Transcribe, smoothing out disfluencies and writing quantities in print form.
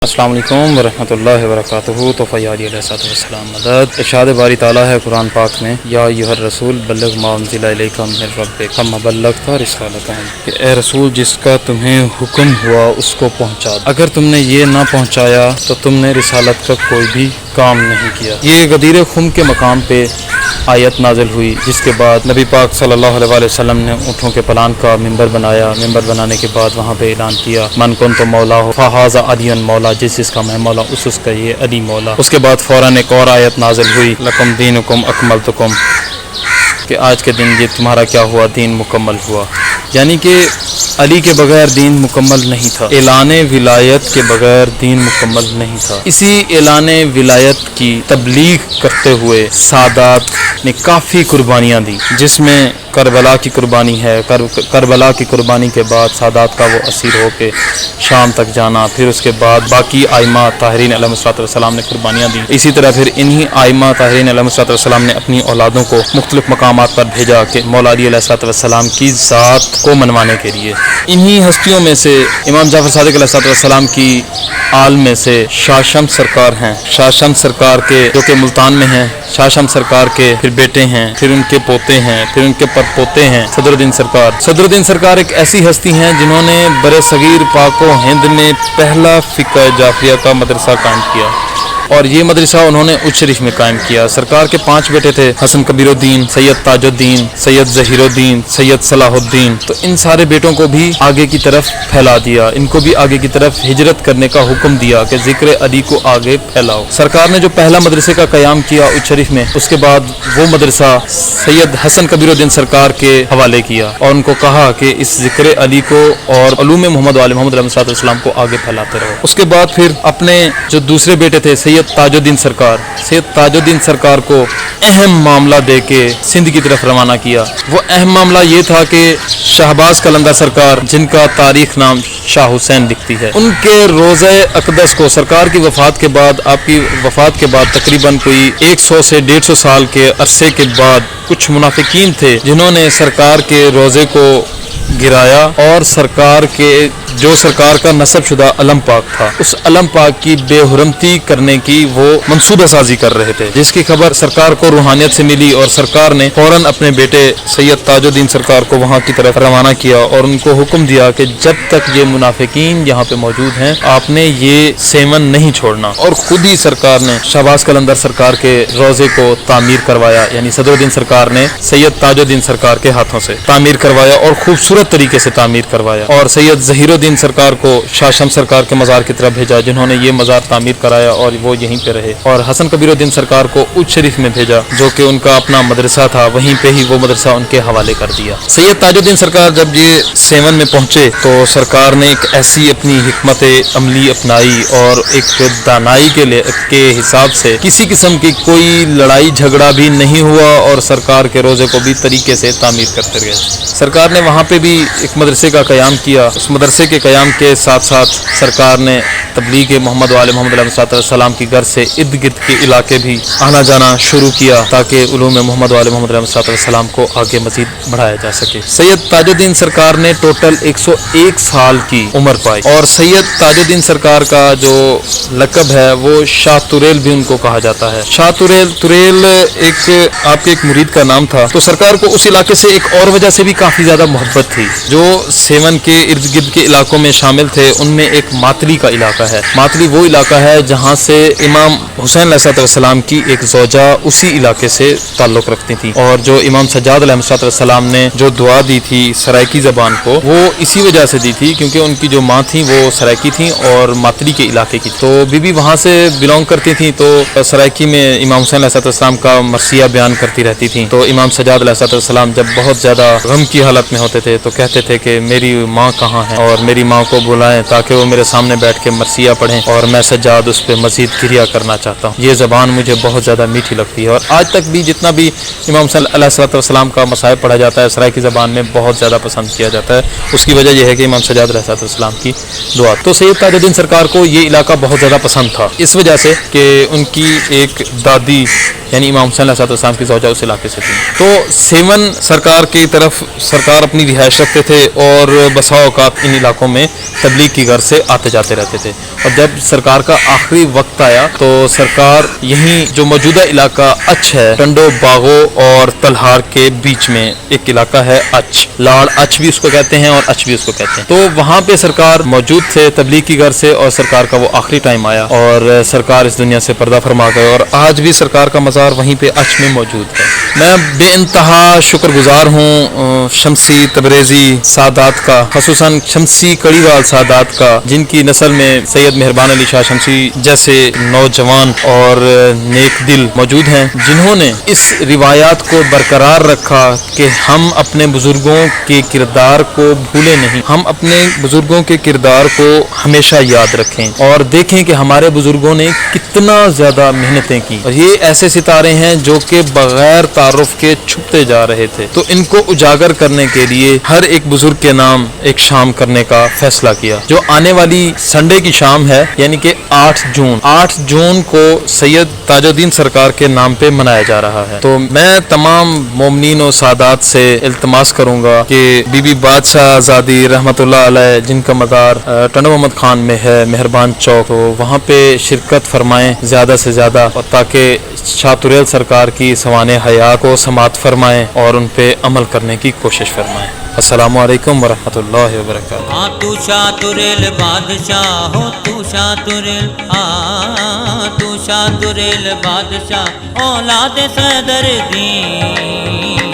السلام علیکم ورحمۃ اللہ وبرکاتہ۔ تو فیاض علیہ السلام مدد ارشاد باری تعالیٰ ہے قرآن پاک میں، یا ایھا الرسول بلغ ما انزل الیک من ربک کما بلغت رسالتہ، کہ اے رسول جس کا تمہیں حکم ہوا اس کو پہنچا دو، اگر تم نے یہ نہ پہنچایا تو تم نے رسالت کا کوئی بھی کام نہیں کیا۔ یہ غدیر خم کے مقام پہ آیت نازل ہوئی، جس کے بعد نبی پاک صلی اللہ علیہ وسلم نے اونٹوں کے پلان کا ممبر بنایا۔ ممبر بنانے کے بعد وہاں پہ اعلان کیا، من کنت مولا فہذا علی مولا، جس کا میں مولا اس کا یہ علی مولا۔ اس کے بعد فوراً ایک اور آیت نازل ہوئی، لکم دینکم اکملتکم، کہ آج کے دن یہ تمہارا کیا ہوا، دین مکمل ہوا۔ یعنی کہ علی کے بغیر دین مکمل نہیں تھا، اعلان ولایت کے بغیر دین مکمل نہیں تھا۔ اسی اعلان ولایت کی تبلیغ کرتے ہوئے سادات نے کافی قربانیاں دی، جس میں کربلا کی قربانی ہے۔ کربلا کی قربانی کے بعد سادات کا وہ اسیر ہو کے شام تک جانا، پھر اس کے بعد باقی ائمہ طاہرین علیہ السلام نے قربانیاں دی۔ اسی طرح پھر انہی ائمہ طاہرین علیہ السلام نے اپنی اولادوں کو مختلف مقامات پر بھیجا کہ مولا علی علیہ السلام کی ذات کو منوانے کے لیے۔ انہی ہستیوں میں سے امام جعفر صادق علیہ السلام کی آل میں سے شاہ شمس سرکار ہیں۔ شاہ شمس سرکار کے جو کہ ملتان میں ہیں، شاہ شمس سرکار کے پھر بیٹے ہیں، پھر ان کے پوتے ہیں، پھر ان کے پوتے ہیں صدر الدین سرکار۔ صدر الدین سرکار ایک ایسی ہستی ہیں جنہوں نے بر صغیر پاک و ہند میں پہلا فقہ جعفریہ کا مدرسہ قائم کیا، اور یہ مدرسہ انہوں نے اچ شریف میں قائم کیا۔ سرکار کے 5 بیٹے تھے، حسن کبیر الدین، سید تاج الدین، سید ظہیر الدین، سید صلاح الدین۔ تو ان سارے بیٹوں کو بھی آگے کی طرف پھیلا دیا، ان کو بھی آگے کی طرف ہجرت کرنے کا حکم دیا کہ ذکر علی کو آگے پھیلاؤ۔ سرکار نے جو پہلا مدرسے کا قیام کیا اچ شریف میں، اس کے بعد وہ مدرسہ سید حسن کبیر الدین سرکار کے حوالے کیا، اور ان کو کہا کہ اس ذکر علی کو اور علوم محمد وآل محمد علیہ السلام کو آگے پھیلاتے رہو۔ اس کے بعد پھر اپنے جو دوسرے بیٹے تھے سید تاج الدین سرکار، سید تاج الدین سرکار کو اہم معاملہ دے کے سندھ کی طرف روانہ کیا۔ وہ اہم معاملہ یہ تھا کہ شہباز قلندر سرکار، جن کا تاریخ نام شاہ حسین لکھتی ہے، ان کے روضہ اقدس کو سرکار کی وفات کے بعد، آپ کی وفات کے بعد تقریباً کوئی 100 سے 150 سال کے عرصے کے بعد کچھ منافقین تھے جنہوں نے سرکار کے روضے کو گرایا، اور سرکار کا نسب شدہ علم پاک تھا، اس علم پاک کی بے حرمتی کرنے کی وہ منصوبہ سازی کر رہے تھے، جس کی خبر سرکار کو روحانیت سے ملی، اور سرکار نے فوراً اپنے بیٹے سید تاج الدین سرکار کو وہاں کی طرف روانہ کیا، اور ان کو حکم دیا کہ جب تک یہ منافقین یہاں پہ موجود ہیں آپ نے یہ سیون نہیں چھوڑنا۔ اور خود ہی سرکار نے شہباز قلندر سرکار کے روضے کو تعمیر کروایا، یعنی صدر الدین سرکار نے سید تاج الدین سرکار کے ہاتھوں سے تعمیر کروایا، اور خوبصورت طریقے سے تعمیر کروایا، اور سید ظہیر الدین سرکار کو شاہ شمس سرکار کے مزار کی طرف بھیجا، جنہوں نے یہ مزار تعمیر کرایا اور وہ یہیں پہ رہے، اور حسن کبیر الدین سرکار کو اچ شریف میں بھیجا، جو کہ ان کا اپنا مدرسہ تھا، وہیں پہ ہی وہ مدرسہ ان کے حوالے کر دیا۔ سید تاج الدین سرکار جب یہ سیون میں پہنچے تو سرکار نے ایک ایسی اپنی حکمت عملی اپنائی، اور ایک دانائی کے حساب سے کسی قسم کی کوئی لڑائی جھگڑا بھی نہیں ہوا، اور سرکار کے روزے کو بھی طریقے سے تعمیر کرتے گئے۔ سرکار نے وہاں پہ بھی ایک مدرسے کا قیام کیا۔ اس مدرسے کے قیام کے ساتھ ساتھ سرکار نے تبلیغ محمد وآل محمد علیہ السلام کی غرض سے ارد گرد کے علاقے بھی آنا جانا شروع کیا، تاکہ علوم محمد وآل محمد علیہ السلام کو آگے مزید بڑھایا جا سکے۔ سید تاج الدین سرکار نے ٹوٹل 101 سال کی عمر پائی، اور سید تاج الدین سرکار کا جو لقب ہے وہ شاہ توریل بھی ان کو کہا جاتا ہے۔ شاہ توریل آپ کے ایک مرید کا نام تھا۔ تو سرکار کو اس علاقے سے ایک اور وجہ سے بھی کافی زیادہ محبت تھی۔ جو سیون کے ارد گرد کے علاقوں میں شامل تھے ان میں ایک ماتلی کا علاقہ ہے۔ ماتلی وہ علاقہ ہے جہاں سے امام حسین علیہ السلام کی ایک زوجہ اسی علاقے سے تعلق رکھتی تھی، اور جو امام سجاد علیہ السلام نے جو دعا دی تھی سرائکی زبان کو، وہ اسی وجہ سے دی تھی کیونکہ ان کی جو ماں تھیں وہ سرائکی تھیں اور ماتلی کے علاقے کی، تو بی وہاں سے بلونگ کرتی تھیں، تو سرائکی میں امام حسین علیہ السلام کا مرثیہ بیان کرتی رہتی تھیں۔ تو امام سجاد علیہ السلام جب بہت زیادہ غم کی حالت میں ہوتے تھے تو کہتے تھے کہ میری ماں کہاں ہے، اور میری ماں کو بلائیں تاکہ وہ میرے سامنے بیٹھ کے مرثیہ پڑھیں، اور میں سجاد اس پہ مزید گریہ کرنا چاہتا ہوں۔ یہ زبان مجھے بہت زیادہ میٹھی لگتی ہے، اور آج تک بھی جتنا بھی امام صلی اللہ علیہ وسلم کا مصائب پڑھا جاتا ہے سرائکی زبان میں بہت زیادہ پسند کیا جاتا ہے۔ اس کی وجہ یہ ہے کہ امام سجاد علیہ السلام کی دعا۔ تو سید تاج الدین سرکار کو یہ علاقہ بہت زیادہ پسند تھا، اس وجہ سے کہ ان کی ایک دادی یعنی امام حسین علیہ السلام کی زوجہ اس علاقے سے تھی. تو 7 سرکار کی طرف سرکار اپنی رہائش رکھتے تھے اور بسا اوقات ان علاقوں میں تبلیغ کی غرض سے آتے جاتے رہتے تھے. اور جب سرکار کا آخری وقت آیا تو سرکار یہیں جو موجودہ علاقہ اچھ ہے، ٹنڈو باغو اور تلہار کے بیچ میں ایک علاقہ ہے اچھ، لاڑ اچھ بھی اس کو کہتے ہیں اور اچھ بھی اس کو کہتے ہیں. تو وہاں پہ سرکار موجود تھے تبلیغ کی غرض سے، اور سرکار کا وہ آخری ٹائم آیا اور سرکار اس دنیا سے پردہ فرما گئے. اور آج بھی سرکار کا مزار وہیں پہ اچھ میں موجود ہے. میں بے انتہا شکر گزار ہوں شمسی تبریزی سادات کا، خصوصاً شمسی کڑی وال سادات کا، جن کی نسل میں سید مہربان علی شاہ شمسی جیسے نوجوان اور نیک دل موجود ہیں، جنہوں نے اس روایات کو برقرار رکھا کہ ہم اپنے بزرگوں کے کردار کو بھولے نہیں، ہم اپنے بزرگوں کے کردار کو ہمیشہ یاد رکھیں اور دیکھیں کہ ہمارے بزرگوں نے کتنا زیادہ محنتیں کی. اور یہ ایسے ستارے ہیں جو کہ بغیر تعارف کے چھپتے جا رہے تھے. تو ان کو اجاگر کرنے کے لیے ہر ایک بزرگ کے نام ایک شام کرنے کا فیصلہ کیا، جو آنے والی سنڈے کی شام ہے، یعنی کہ 8 جون کو سید تاج الدین سرکار کے نام پہ منایا جا رہا ہے. تو میں تمام مومنین و سادات سے التماس کروں گا کہ بی بی بادشاہ زادی رحمت اللہ علیہ، جن کا مزار ٹنڈو محمد خان میں ہے، مہربان چوک، تو وہاں پہ شرکت فرمائیں زیادہ سے زیادہ، اور تاکہ شاہ توریل سرکار کی سوانح حیات کو سماعت فرمائیں اور ان پہ عمل کرنے کی کوشش فرمائیں. السلام علیکم ورحمۃ اللہ وبرکاتہ. ہاں تو شاہ توریل بادشاہ ہو، تو شاہ توریل، تو شاہ توریل بادشاہ اولاد صدر دی.